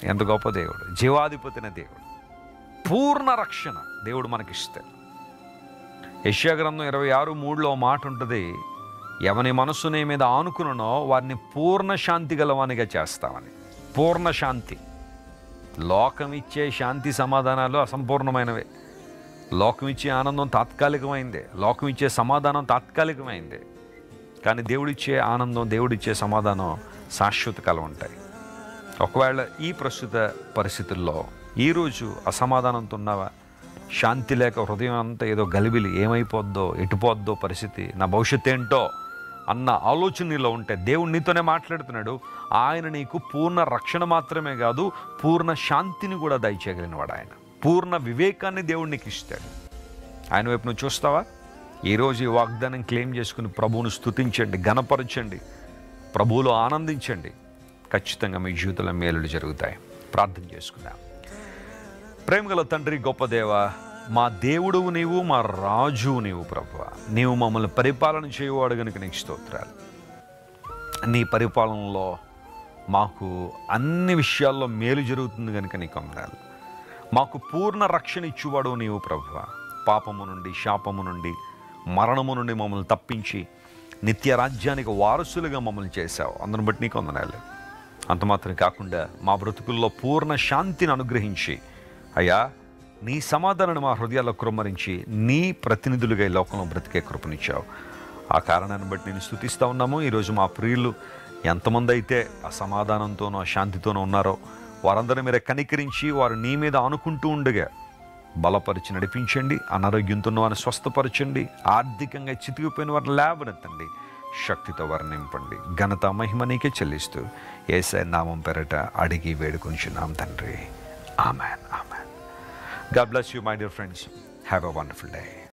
ఎంత గొప్ప దేవుడు, జీవాధిపతిన దేవుడు. పూర్ణ రక్షణ దేవుడు మనకిస్తాడు. యెషయా గ్రంథం 26:3లో మాట ఉంటుంది, ఎవని మనస్సు నీ మీద ఆనుకునో వారిని పూర్ణ శాంతి గలవానిగా చేస్తామని. పూర్ణ శాంతి. లోకం ఇచ్చే శాంతి సమాధానాలు అసంపూర్ణమైనవే. లోకం ఇచ్చే ఆనందం తాత్కాలికమైందే, లోకం ఇచ్చే సమాధానం తాత్కాలికమైందే. కానీ దేవుడిచ్చే ఆనందం, దేవుడిచ్చే సమాధానం శాశ్వత కాలం ఉంటాయి. ఒకవేళ ఈ ప్రస్తుత పరిస్థితుల్లో ఈరోజు అసమాధానంతో ఉన్నావా, శాంతి లేక హృదయం అంతా ఏదో గలిబిలి, ఏమైపోద్దో ఎటుపోద్దో పరిస్థితి, నా భవిష్యత్తు ఏంటో అన్న ఆలోచన నీలో ఉంటే దేవుడు నీతోనే మాట్లాడుతున్నాడు. ఆయన నీకు పూర్ణ రక్షణ మాత్రమే కాదు, పూర్ణ శాంతిని కూడా దయచేయగలిగిన వాడు ఆయన. పూర్ణ వివేకాన్ని దేవుడు నీకు ఇస్తాడు. ఆయన వైపు నువ్వు చూస్తావా? ఈరోజు ఈ వాగ్దానం క్లెయిమ్ చేసుకుని ప్రభువును స్తుతించండి, ఘనపరచండి, ప్రభువులో ఆనందించండి. ఖచ్చితంగా మీ జీవితంలో మేలులు జరుగుతాయి. ప్రార్థన చేసుకుందాం. ప్రేమగల తండ్రి, గొప్ప దేవ, మా దేవుడువు నీవు, మా రాజువు నీవు ప్రభువా. నీవు మమ్మల్ని పరిపాలన చేయవాడు కనుక నీకు స్తోత్రాలు. నీ పరిపాలనలో మాకు అన్ని విషయాల్లో మేలు జరుగుతుంది కనుక నీకు వందనాలు. మాకు పూర్ణ రక్షణ ఇచ్చేవాడు నీవు ప్రభువా. పాపము నుండి, శాపము నుండి, మరణము నుండి మమ్మల్ని తప్పించి నిత్య రాజ్యానికి వారసులుగా మమ్మల్ని చేశావు. అందుని బట్టి నీకు వందనాలు. అంత మాత్రం కాకుండా మా బ్రతుకుల్లో పూర్ణ శాంతిని అనుగ్రహించి అయ్యా, నీ సమాధానాన్ని మా హృదయాల్లో కుమ్మరించి నీ ప్రతినిధులుగా ఈ లోకంలో బ్రతికే కృపనిచ్చావు. ఆ కారణాన్ని బట్టి నేను స్తుతిస్తూ ఉన్నాము. ఈరోజు మా ప్రియులు ఎంతమంది అయితే అసమాధానంతోనో అశాంతితోనో ఉన్నారో వారందరూ మీరే కనికరించి వారు నీ మీద ఆనుకుంటూ ఉండగా బలపరిచి నడిపించండి. అనారోగ్యంతో ఉన్న వారిని స్వస్థపరచండి. ఆర్థికంగా చితికిపోయిన వారిని లేవనెత్తండి. శక్తితో వారిని నింపండి. ఘనత మహిమ నీకే చెల్లిస్తూ యేసయ్య నామం పేరట అడిగి వేడుకొంచున్నాం తండ్రి. Amen. Amen. God bless you, my dear friends. Have a wonderful day.